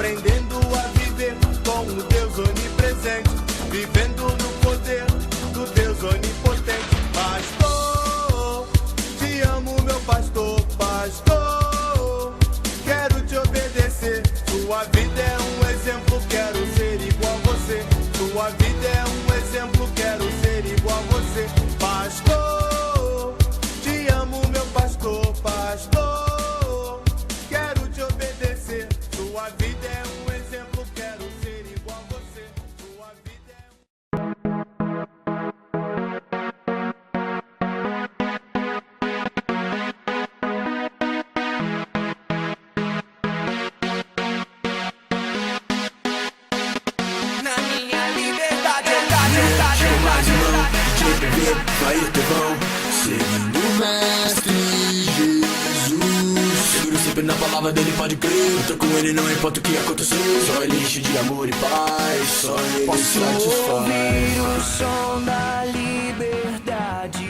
aprendendo a viver com o Deus onipresente, vivendo no poder do Deus onipotente. Pastor, te amo, meu pastor, pastor, quero te obedecer. Sua vida é um exemplo, quero ser igual a você. Sua vida é um exemplo, quero ser igual a você. Pastor, te amo, meu pastor, pastor, quero te obedecer. Sua vida é um exemplo, quero ser igual a você. Sua vida é na minha liberdade, chega mais irmão, GPV, vai o tevão, seguindo o mestre Jesus. Seguro sempre na palavra dele, pode crer. Eu tô com ele, não importa o que aconteceu. Só ele enche de amor e paz, só ele Posso satisfaz. ouvir o som da liberdade.